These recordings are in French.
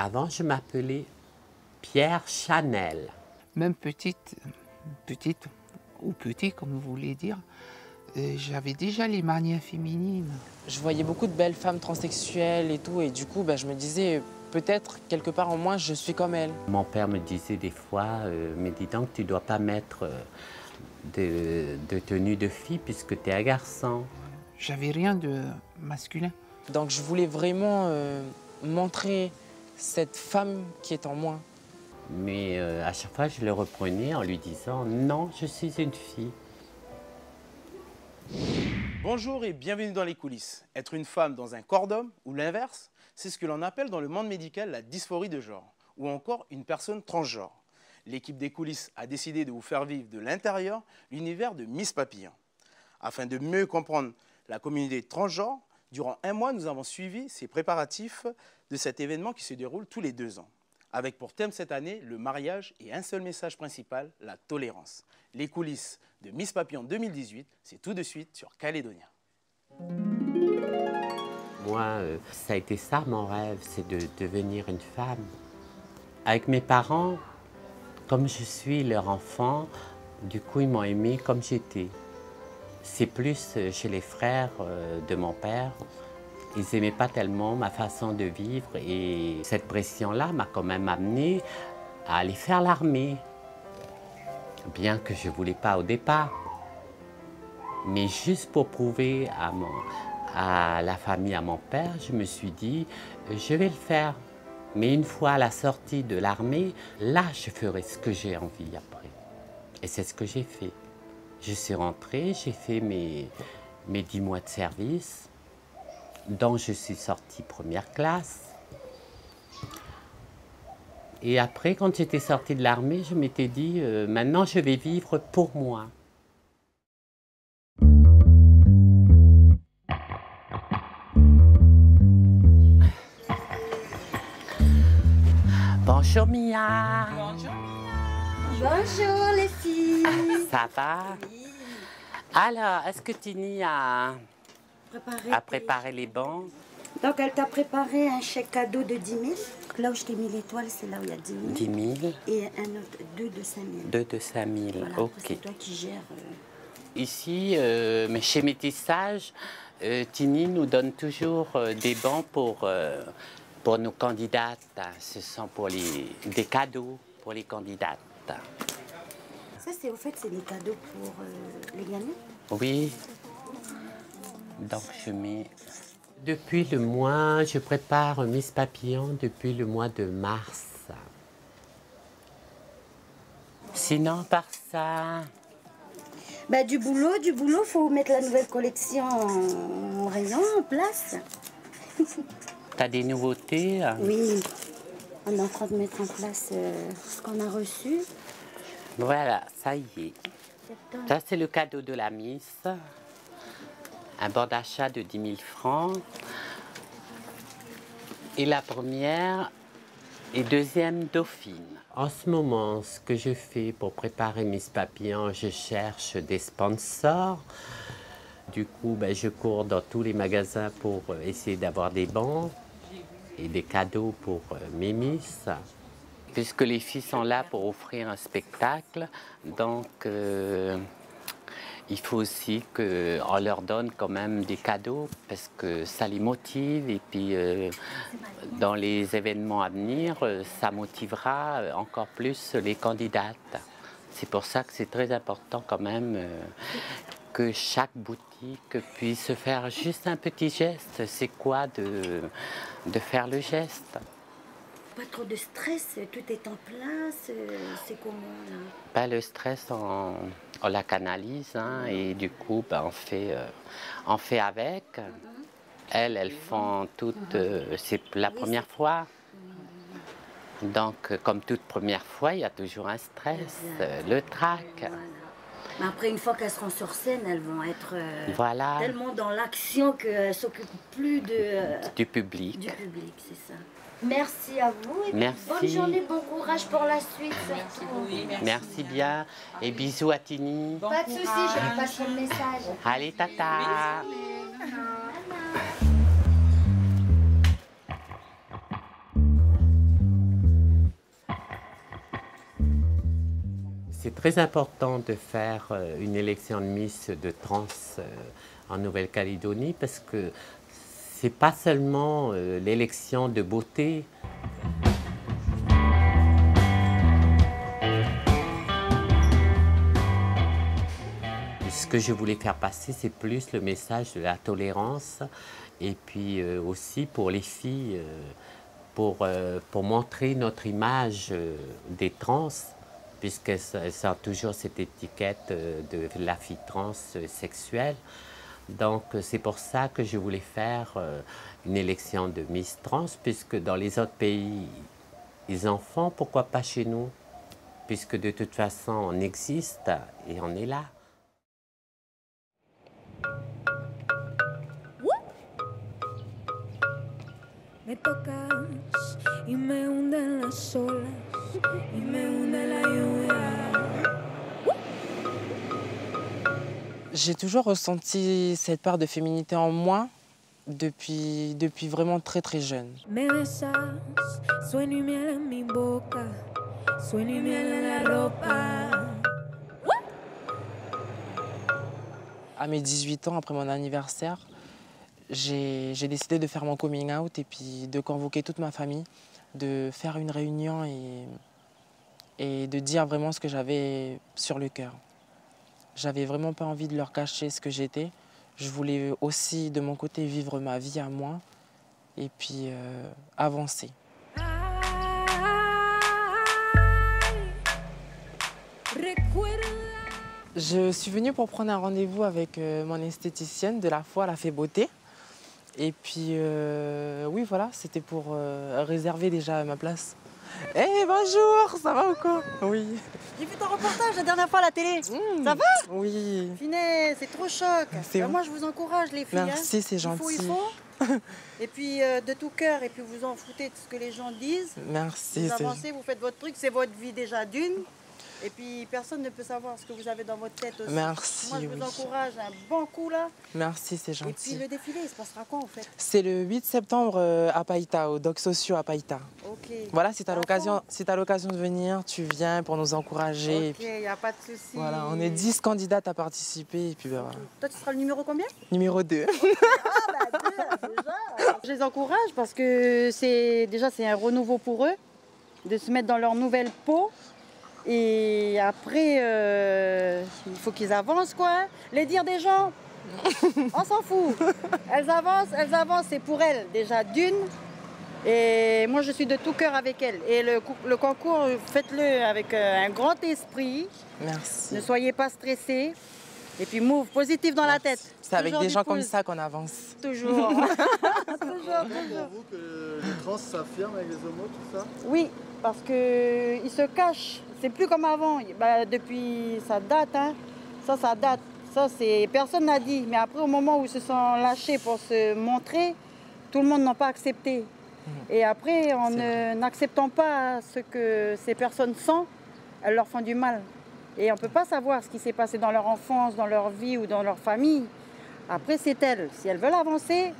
Avant, je m'appelais Pierre Chanel. Même petite ou petit, comme vous voulez dire, j'avais déjà les manières féminines. Je voyais beaucoup de belles femmes transsexuelles et tout, et du coup, je me disais, peut-être, quelque part en moi, je suis comme elles. Mon père me disait des fois, mais dis donc, tu ne dois pas mettre de tenue de fille puisque tu es un garçon. J'avais rien de masculin. Donc je voulais vraiment montrer cette femme qui est en moi. Mais à chaque fois, je le reprenais en lui disant « Non, je suis une fille ». Bonjour et bienvenue dans les coulisses. Être une femme dans un corps d'homme ou l'inverse, c'est ce que l'on appelle dans le monde médical la dysphorie de genre ou encore une personne transgenre. L'équipe des coulisses a décidé de vous faire vivre de l'intérieur l'univers de Miss Papillon. Afin de mieux comprendre la communauté transgenre, durant un mois, nous avons suivi ces préparatifs de cet événement qui se déroule tous les 2 ans. Avec pour thème cette année le mariage et un seul message principal, la tolérance. Les coulisses de Miss Papillon 2018, c'est tout de suite sur Calédonia. Moi, ça a été ça mon rêve, c'est de devenir une femme. Avec mes parents, comme je suis leur enfant, du coup ils m'ont aimée comme j'étais. C'est plus chez les frères de mon père. Ils n'aimaient pas tellement ma façon de vivre et cette pression-là m'a quand même amenée à aller faire l'armée. Bien que je ne voulais pas au départ. Mais juste pour prouver à la famille, à mon père, je me suis dit, je vais le faire. Mais une fois à la sortie de l'armée, là, je ferai ce que j'ai envie après. Et c'est ce que j'ai fait. Je suis rentrée, j'ai fait mes 10 mois de service, dont je suis sortie première classe. Et après, quand j'étais sortie de l'armée, je m'étais dit, maintenant je vais vivre pour moi. Bonjour Mia. Bonjour Mia. Bonjour les filles. Ça va? Oui. Alors, est-ce que Tini a préparé les bons? Donc elle t'a préparé un chèque cadeau de 10 000. Là où je t'ai mis l'étoile, c'est là où il y a 10 000. 10 000. Et un autre, 2 de 5 000. 2 de 5 000, voilà, ok. C'est toi qui gères. Ici, mais chez Métissage, Tini nous donne toujours des bons pour nos candidates. Ce sont pour des cadeaux pour les candidates. Ça, c'est au fait, c'est des cadeaux pour les gamins? Oui. Donc, je mets... Depuis le mois, je prépare Miss Papillon depuis le mois de mars. Sinon, par ça... Du boulot, faut mettre la nouvelle collection en rayon, en place. T'as des nouveautés? Oui, on est en train de mettre en place ce qu'on a reçu. Voilà, ça y est. Ça, c'est le cadeau de la Miss. Un bon d'achat de 10 000 francs. Et la première et deuxième dauphine. En ce moment, ce que je fais pour préparer Miss Papillon, je cherche des sponsors. Du coup, je cours dans tous les magasins pour essayer d'avoir des bons et des cadeaux pour mes Miss. Puisque les filles sont là pour offrir un spectacle, donc il faut aussi qu'on leur donne quand même des cadeaux parce que ça les motive et puis dans les événements à venir, ça motivera encore plus les candidates. C'est pour ça que c'est très important quand même que chaque boutique puisse faire juste un petit geste. C'est quoi de faire le geste? Pas trop de stress, tout est en place, c'est comment là? Le stress, on la canalise et du coup, on fait avec. Elles font toutes, c'est la première fois. Donc, comme toute première fois, il y a toujours un stress, le trac. Voilà. Mais après, une fois qu'elles seront sur scène, elles vont être voilà. tellement dans l'action qu'elles ne s'occupent plus du public. Du public, c'est ça. Merci à vous et merci. Bonne journée, bon courage pour la suite. Merci, oui, merci bien et bisous à Tini. Bon pas de soucis, je vais passer le message. Allez, tata. C'est très important de faire une élection de Miss de trans en Nouvelle-Calédonie parce que c'est pas seulement l'élection de beauté. Ce que je voulais faire passer, c'est plus le message de la tolérance et puis aussi pour les filles, pour montrer notre image des trans, puisqu'elles ont toujours cette étiquette de la fille trans sexuelle. Donc c'est pour ça que je voulais faire une élection de Miss Trans, puisque dans les autres pays, ils en font, pourquoi pas chez nous? Puisque de toute façon, on existe et on est là. Me tocas y me hunden las olas y me hunde la lluvia. J'ai toujours ressenti cette part de féminité en moi depuis vraiment très très jeune. Me besas, sueño y miel en mi boca, sueño y miel en la ropa. À mes 18 ans, après mon anniversaire, j'ai décidé de faire mon coming out et puis de convoquer toute ma famille, de faire une réunion et de dire vraiment ce que j'avais sur le cœur. J'avais vraiment pas envie de leur cacher ce que j'étais. Je voulais aussi, de mon côté, vivre ma vie à moi et puis avancer. Je suis venue pour prendre un rendez-vous avec mon esthéticienne de la foi, la Fée Beauté. Et puis, oui, voilà, c'était pour réserver déjà ma place. Hey, bonjour, ça va ou quoi? Oui. J'ai vu ton reportage la dernière fois à la télé. Ça va? Oui. Finesse, c'est trop choc. Moi, je vous encourage, les filles. Merci, hein. c'est gentil. Il faut. Et puis, de tout cœur, et puis vous en foutez de ce que les gens disent. Merci. Vous avancez, vous faites votre truc, c'est votre vie déjà d'une. Et puis, personne ne peut savoir ce que vous avez dans votre tête aussi. Merci. Moi, je vous encourage un bon coup là. Merci, c'est gentil. Et puis, le défilé, il se passera quand en fait? C'est le 8 septembre à Païta, au Doc Sociaux à Païta. Ok. Voilà, si tu as l'occasion de venir, tu viens pour nous encourager. Ok, il n'y a pas de souci. Voilà, on est 10 candidates à participer. Et puis, voilà. Toi, tu seras le numéro combien? Numéro 2. Ah, bah, déjà. Je les encourage parce que c'est un renouveau pour eux, de se mettre dans leur nouvelle peau. Et après, il faut qu'ils avancent, quoi. Les dires des gens, on s'en fout. Elles avancent, c'est pour elles, déjà d'une. Et moi, je suis de tout cœur avec elles. Et le concours, faites-le avec un grand esprit. Merci. Ne soyez pas stressés. Et puis, move, positif dans la tête. C'est avec Toujours des gens pouce. comme ça qu'on avance. Toujours. Toujours. Pour vous que les trans s'affirment avec les homos, tout ça? Oui, parce qu'ils se cachent. C'est plus comme avant. Bah, depuis, ça date. Hein. Ça date. Personne n'a dit. Mais après, au moment où ils se sont lâchés pour se montrer, tout le monde n'a pas accepté. Et après, en n'acceptant pas ce que ces personnes sont, elles leur font du mal. Et on ne peut pas savoir ce qui s'est passé dans leur enfance, dans leur vie ou dans leur famille. Après, c'est elles. Si elles veulent avancer,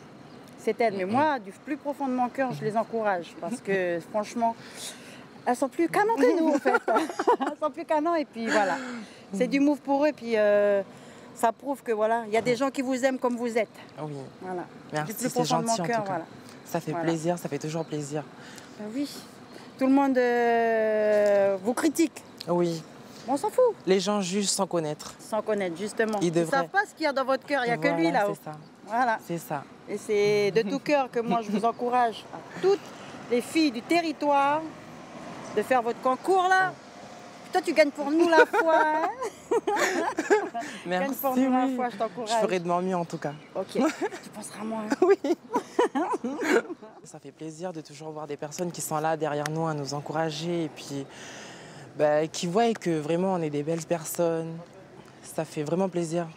c'est elles. Mais moi, du plus profond de mon cœur, je les encourage. Parce que franchement, elles sont plus canons que nous, en fait. Elles sont plus canons. Et puis voilà, c'est du move pour eux. Et puis ça prouve que voilà, il y a des gens qui vous aiment comme vous êtes. Oui. Voilà. Merci, du plus c'est profond de gentil mon en cœur, tout cas. voilà. Ça fait plaisir, ça fait toujours plaisir. Ben oui. Tout le monde vous critique. Oui. On s'en fout. Les gens jugent sans connaître. Sans connaître, justement. Ils ne savent pas ce qu'il y a dans votre cœur. Il n'y a que lui là-haut. C'est ça. Voilà. C'est ça. Et c'est de tout cœur que moi, je vous encourage à toutes les filles du territoire de faire votre concours là. Toi, tu gagnes pour nous la foi. Hein. Merci. Gagne pour nous la foi, je t'encourage. Je ferai de mon mieux en tout cas. Ok. Tu penseras à moi. Oui. Ça fait plaisir de toujours voir des personnes qui sont là derrière nous à nous encourager et puis qui voient que vraiment on est des belles personnes. Ça fait vraiment plaisir.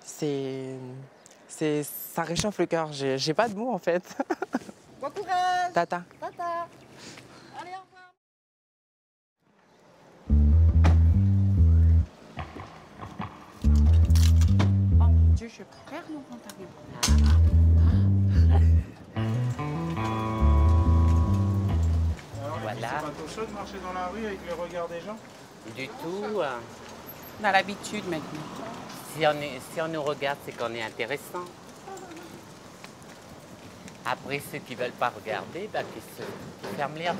Ça réchauffe le cœur. J'ai pas de mots en fait. Bon courage. Tata. Tata. Allez, au revoir. Oh mon Dieu, je perds mon pantalon. Voilà. C'est pas trop chaud de marcher dans la rue avec le regard des gens? Du tout. On a l'habitude maintenant. Si on nous regarde, c'est qu'on est intéressant. Après, ceux qui ne veulent pas regarder, ben, qu'ils se ferment les yeux.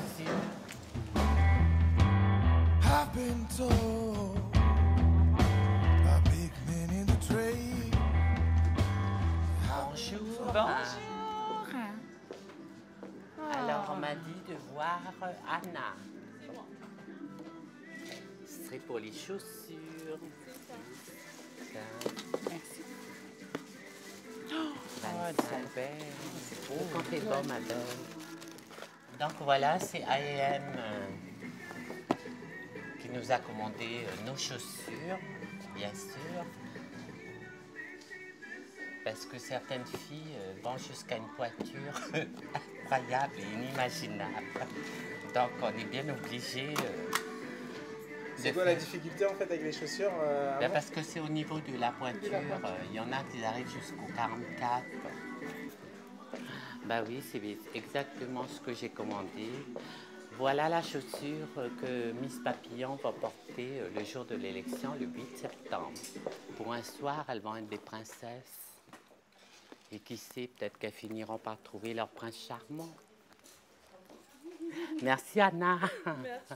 Bonjour. Bonjour. Alors, on m'a dit de voir Anna. C'est pour les chaussures. Merci. Elles sont belles. C'est beau quand t'es bon, ma belle. Donc voilà, c'est A&M qui nous a commandé nos chaussures, bien sûr. Parce que certaines filles vont jusqu'à une pointure incroyable et inimaginable. Donc on est bien obligé. C'est quoi la difficulté en fait avec les chaussures Ben parce que c'est au niveau de la pointure. Il y en a qui arrivent jusqu'au 44. Ben oui, c'est exactement ce que j'ai commandé. Voilà la chaussure que Miss Papillon va porter le jour de l'élection, le 8 septembre. Pour un soir, elles vont être des princesses. Et qui sait, peut-être qu'elles finiront par trouver leur prince charmant. Merci Anna. Merci.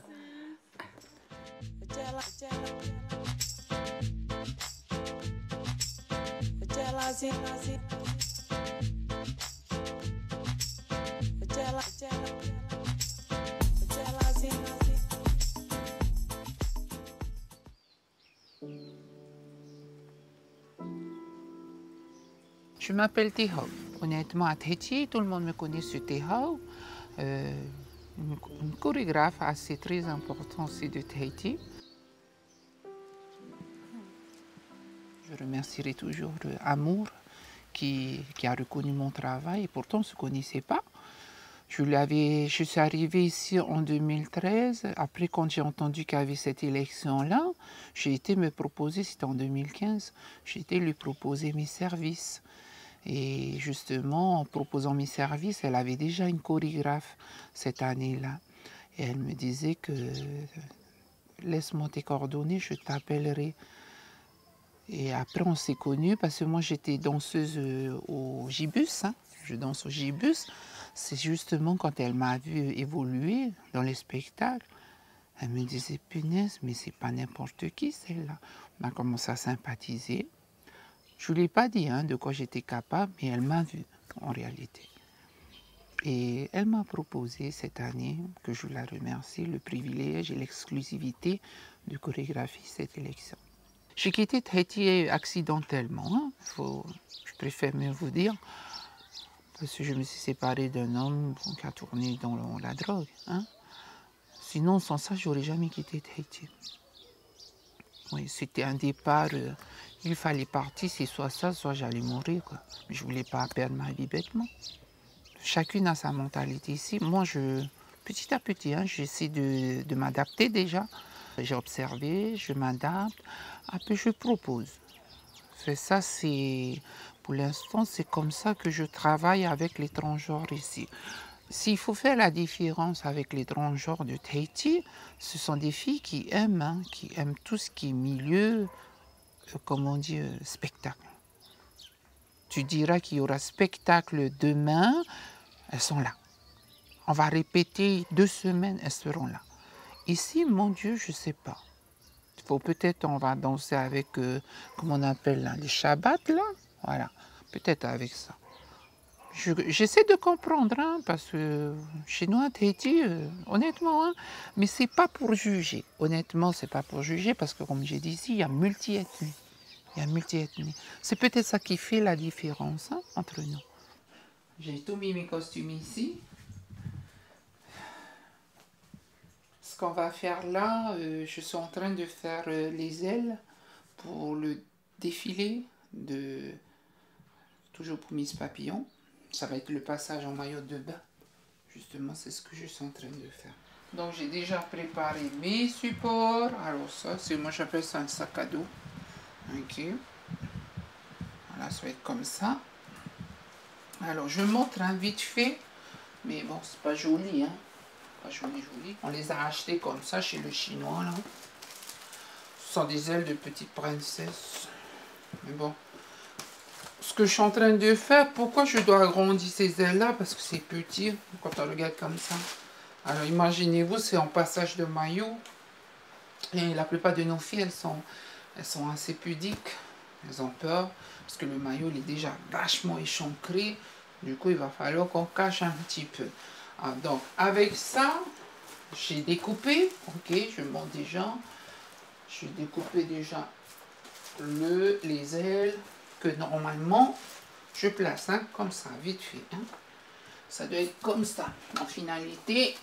Je m'appelle Thé Hau. Honnêtement, à Tahiti, tout le monde me connaît sur Thé Hau. Une chorégraphe assez très importante aussi de Tahiti. Je remercierai toujours Amour qui a reconnu mon travail et pourtant on ne se connaissait pas. Je suis arrivée ici en 2013. Après, quand j'ai entendu qu'il y avait cette élection-là, j'ai été me proposer, c'était en 2015, j'ai été lui proposer mes services. Et justement, en proposant mes services, elle avait déjà une chorégraphe cette année-là. Et elle me disait que laisse-moi tes coordonnées, je t'appellerai. Et après, on s'est connus parce que moi, j'étais danseuse au Gibus. Hein. Je danse au Gibus. C'est justement quand elle m'a vu évoluer dans les spectacles, elle me disait, punaise, mais c'est pas n'importe qui celle-là. On a commencé à sympathiser. Je ne lui ai pas dit de quoi j'étais capable, mais elle m'a vu en réalité. Et elle m'a proposé cette année, que je la remercie, le privilège et l'exclusivité de chorégraphier cette élection. J'ai quitté Tahiti accidentellement, je préfère mieux vous dire, parce que je me suis séparée d'un homme qui a tourné dans la drogue. Hein. Sinon, sans ça, je n'aurais jamais quitté Tahiti. Oui, c'était un départ, il fallait partir, c'est soit ça, soit j'allais mourir. Quoi. Je ne voulais pas perdre ma vie bêtement. Chacune a sa mentalité ici. Moi, petit à petit, j'essaie de m'adapter déjà. J'ai observé, je m'adapte, après je propose. Ça, pour l'instant, c'est comme ça que je travaille avec les transgenres ici. S'il faut faire la différence avec les transgenres de Tahiti, ce sont des filles qui aiment tout ce qui est milieu, comment on dit, spectacle. Tu diras qu'il y aura spectacle demain, elles sont là. On va répéter 2 semaines, elles seront là. Ici, mon Dieu, je ne sais pas. Peut-être on va danser avec, comment on appelle là, les Shabbats, là. Voilà, peut-être avec ça. J'essaie de comprendre, parce que chez nous, à Tahiti, honnêtement, mais ce n'est pas pour juger. Honnêtement, ce n'est pas pour juger, parce que comme j'ai dit ici, il y a multi-ethnie. C'est peut-être ça qui fait la différence entre nous. J'ai tout mis mes costumes ici. Ce qu'on va faire là, je suis en train de faire les ailes pour le défilé toujours pour Miss Papillon. Ça va être le passage en maillot de bain. Justement, c'est ce que je suis en train de faire. Donc j'ai déjà préparé mes supports. Alors ça, moi j'appelle ça un sac à dos. Ok. Voilà, ça va être comme ça. Alors je montre vite fait. Mais bon, c'est pas joli, Pas joli. On les a achetés comme ça chez le chinois, là. Ce sont des ailes de petite princesse. Mais bon. Ce que je suis en train de faire, pourquoi je dois agrandir ces ailes-là? Parce que c'est petit quand on regarde comme ça. Alors imaginez-vous, c'est en passage de maillot. Et la plupart de nos filles, elles sont assez pudiques. Elles ont peur. Parce que le maillot, il est déjà vachement échancré. Du coup, il va falloir qu'on cache un petit peu. Ah, donc, avec ça, j'ai découpé. Ok, je montre déjà. J'ai découpé déjà les ailes que normalement je place, hein, comme ça, vite fait. Hein. Ça doit être comme ça, en finalité.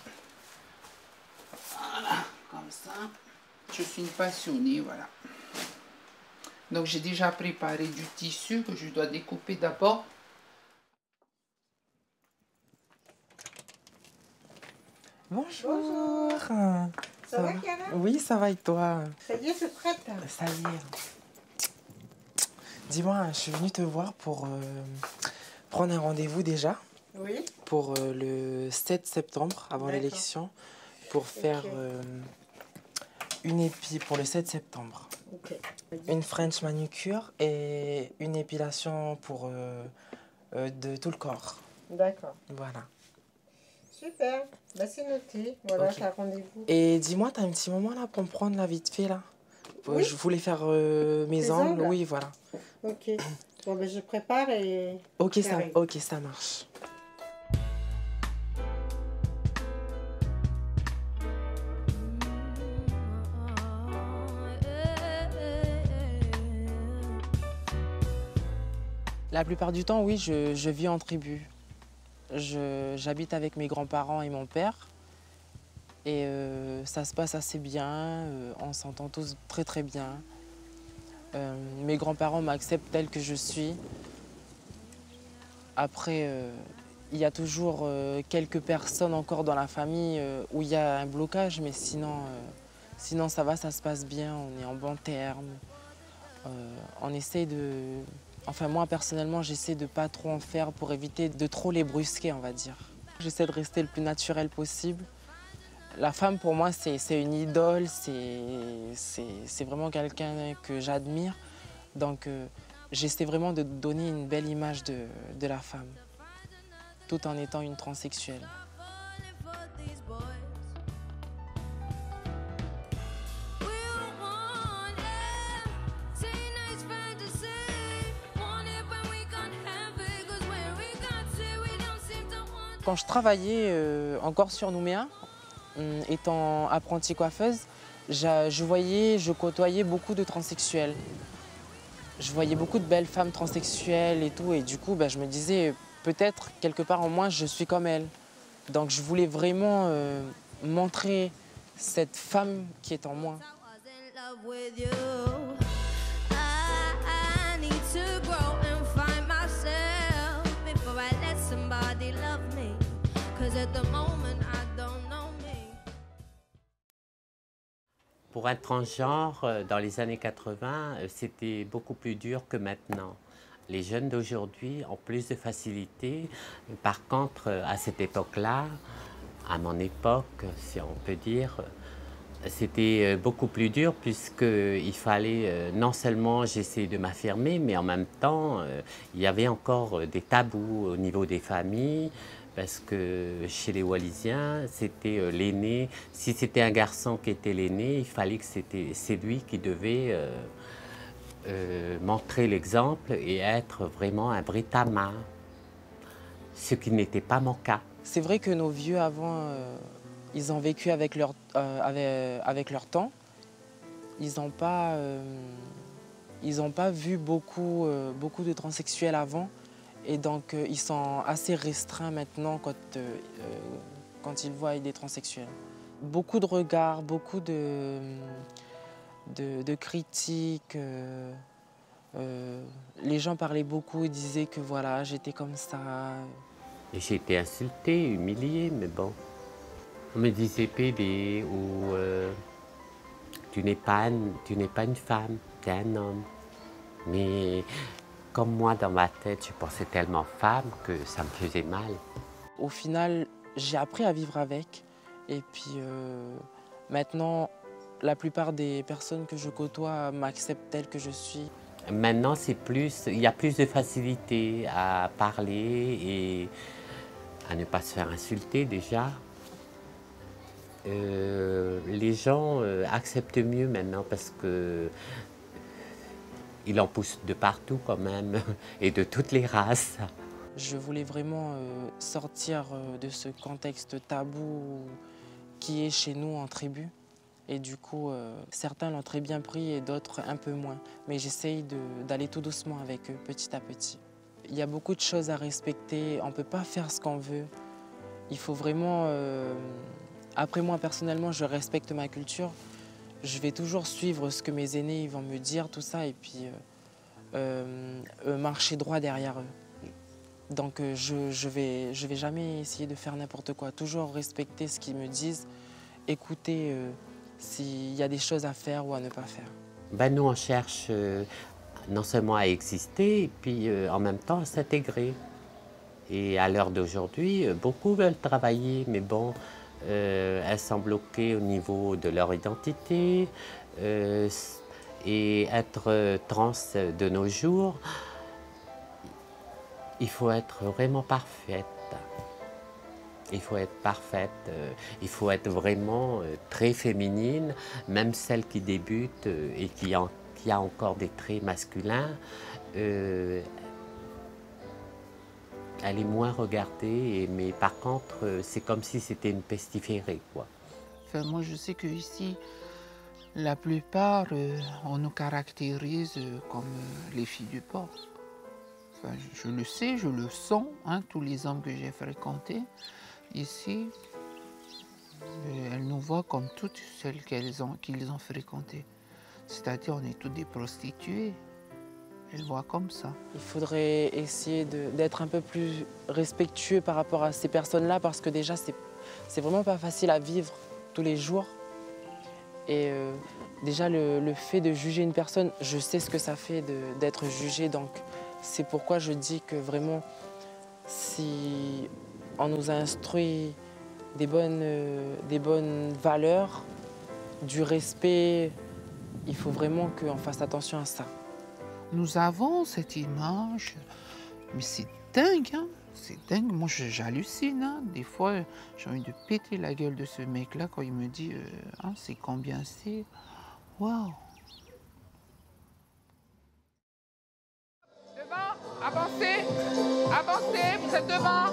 Voilà, comme ça. Je suis une passionnée, voilà. Donc j'ai déjà préparé du tissu que je dois découper d'abord. Bonjour. Ça va, Chiara? Oui, ça va et toi? Ça y est, c'est prête. Ça y est. Dis-moi, je suis venue te voir pour prendre un rendez-vous déjà. Oui. Pour le 7 septembre, avant l'élection, pour faire une épi pour le 7 septembre. Okay. Une French manucure et une épilation pour de tout le corps. D'accord. Voilà. Super. Bah, c'est noté. Voilà, Okay. t'as rendez-vous. Et dis-moi, t'as un petit moment là pour me prendre là vite fait là? Oui. Je voulais faire mes ongles. Oui, voilà. Ok. Bon, ben, je prépare et... Ok, ça marche. La plupart du temps, oui, je vis en tribu. J'habite avec mes grands-parents et mon père. Et ça se passe assez bien, on s'entend tous très très bien. Mes grands-parents m'acceptent tel que je suis. Après, il y a toujours quelques personnes encore dans la famille où il y a un blocage, mais sinon ça va, ça se passe bien, on est en bons termes. On essaie de... Enfin, moi, personnellement, j'essaie de pas trop en faire pour éviter de trop les brusquer, on va dire. J'essaie de rester le plus naturel possible. La femme, pour moi, c'est une idole, c'est vraiment quelqu'un que j'admire. Donc, j'essaie vraiment de donner une belle image de la femme, tout en étant une transsexuelle. Quand je travaillais encore sur Nouméa, étant apprentie coiffeuse, je côtoyais beaucoup de transsexuels. Je voyais beaucoup de belles femmes transsexuelles et tout, et du coup, je me disais, peut-être, quelque part en moi, je suis comme elles. Donc je voulais vraiment montrer cette femme qui est en moi. Pour un transgenre, dans les années 80, c'était beaucoup plus dur que maintenant. Les jeunes d'aujourd'hui ont plus de facilité. Par contre, à cette époque-là, à mon époque, si on peut dire, c'était beaucoup plus dur puisqu'il fallait non seulement j'essaie de m'affirmer, mais en même temps, il y avait encore des tabous au niveau des familles. Parce que chez les Wallisiens, c'était l'aîné. Si c'était un garçon qui était l'aîné, il fallait que c'est lui qui devait montrer l'exemple et être vraiment un Britama, ce qui n'était pas mon cas. C'est vrai que nos vieux avant, ils ont vécu avec leur temps. Ils n'ont pas vu beaucoup de transsexuels avant. Et donc, ils sont assez restreints maintenant quand ils voient des transsexuels. Beaucoup de regards, beaucoup de critiques. Les gens parlaient beaucoup et disaient que voilà, j'étais comme ça. J'ai été insultée, humiliée, mais bon. On me disait bébé ou tu n'es pas une femme, tu es un homme. Mais comme moi, dans ma tête, je pensais tellement femme que ça me faisait mal. Au final, j'ai appris à vivre avec. Et puis maintenant, La plupart des personnes que je côtoie m'acceptent telle que je suis. Maintenant, il y a plus de facilité à parler et à ne pas se faire insulter déjà. Les gens acceptent mieux maintenant parce que il en pousse de partout quand même et de toutes les races. Je voulais vraiment sortir de ce contexte tabou qui est chez nous en tribu. Et du coup, certains l'ont très bien pris et d'autres un peu moins. Mais j'essaye d'aller tout doucement avec eux, petit à petit. Il y a beaucoup de choses à respecter, on ne peut pas faire ce qu'on veut. Il faut vraiment... Après moi, personnellement, je respecte ma culture. Je vais toujours suivre ce que mes aînés ils vont me dire, tout ça, et puis marcher droit derrière eux. Donc je vais jamais essayer de faire n'importe quoi. Toujours respecter ce qu'ils me disent, écouter s'il y a des choses à faire ou à ne pas faire. Ben, nous, on cherche non seulement à exister, et puis en même temps à s'intégrer. Et à l'heure d'aujourd'hui, beaucoup veulent travailler, mais bon, elles sont bloquées au niveau de leur identité. Et être trans de nos jours, il faut être vraiment parfaite. Il faut être parfaite, il faut être vraiment très féminine, même celle qui débute et qui a encore des traits masculins, elle est moins regardée, mais par contre, c'est comme si c'était une pestiférée, quoi. Enfin, moi, je sais qu'ici, la plupart, on nous caractérise comme les filles du port. Enfin, je le sais, je le sens, hein, tous les hommes que j'ai fréquentés. Ici, elles nous voient comme toutes celles qu'ils ont fréquentées. C'est-à-dire, on est toutes des prostituées. Elles voient comme ça. Il faudrait essayer d'être un peu plus respectueux par rapport à ces personnes-là parce que déjà, c'est vraiment pas facile à vivre tous les jours. Et déjà, le fait de juger une personne, je sais ce que ça fait d'être jugé. Donc, c'est pourquoi je dis que vraiment, si on nous a instruit des bonnes valeurs, du respect, il faut vraiment qu'on fasse attention à ça. Nous avons cette image, mais c'est dingue, hein? C'est dingue. Moi, j'hallucine, hein? Des fois, j'ai envie de péter la gueule de ce mec-là quand il me dit hein, c'est combien c'est. Waouh! Devant, avancez, avancez, vous êtes devant.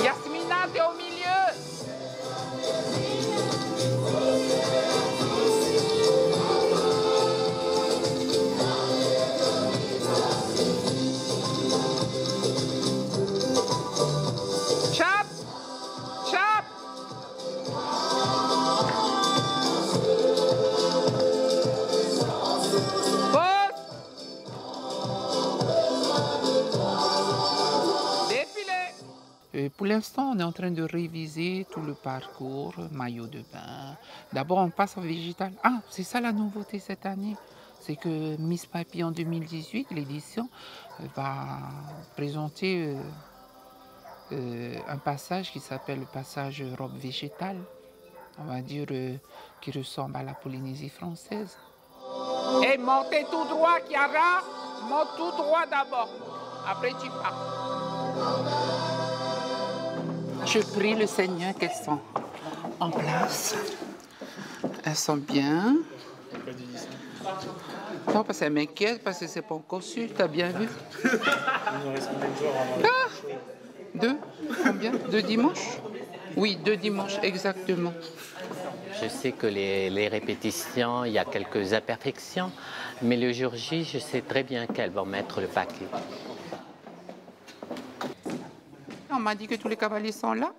Yasmina, t'es au milieu. Chap, chap. Pour l'instant, on est en train de réviser tout le parcours, maillot de bain. D'abord, on passe en végétal. Ah, c'est ça la nouveauté cette année. C'est que Miss Papy en 2018, l'édition, va présenter un passage qui s'appelle le passage robe végétale. On va dire qui ressemble à la Polynésie française. Et montez tout droit, Chiara. Monte tout droit d'abord. Après, tu pars. Je prie le Seigneur qu'elles sont en place. Elles sont bien. Non, parce qu'elle m'inquiète, parce que c'est pas encore sûr. T'as bien vu? Ah, 2? Combien? 2 dimanches? Oui, 2 dimanches, exactement. Je sais que les répétitions, il y a quelques imperfections, mais le jour J, je sais très bien qu'elles vont mettre le paquet. On m'a dit que tous les cavaliers sont là.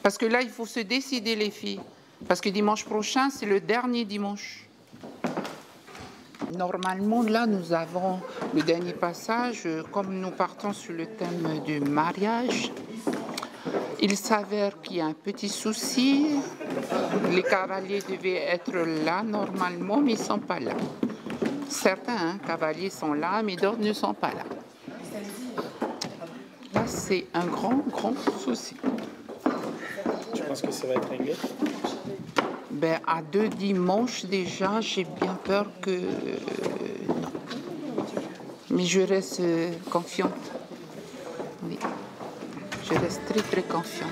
Parce que là, il faut se décider, les filles. Parce que dimanche prochain, c'est le dernier dimanche. Normalement, là, nous avons le dernier passage. Comme nous partons sur le thème du mariage, Il s'avère qu'il y a un petit souci. Les cavaliers devaient être là normalement, mais ils ne sont pas là. Certains cavaliers sont là, mais d'autres ne sont pas là. Là, c'est un grand souci. Tu penses que ça va être réglé? Ben, à 2 dimanches déjà, j'ai bien peur que non. Mais je reste confiante. Oui. Je reste très confiante.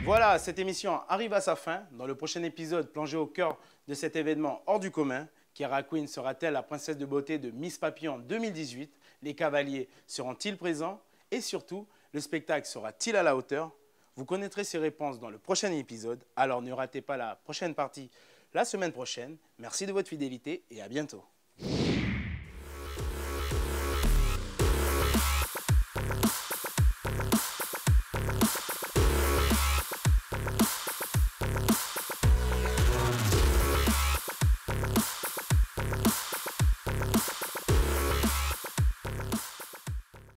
Voilà, cette émission arrive à sa fin. Dans le prochain épisode, plongé au cœur de cet événement hors du commun, Kiara Queen sera-t-elle la princesse de beauté de Miss Papillon 2018? Les cavaliers seront-ils présents? Et surtout, le spectacle sera-t-il à la hauteur? Vous connaîtrez ces réponses dans le prochain épisode. Alors ne ratez pas la prochaine partie la semaine prochaine. Merci de votre fidélité et à bientôt.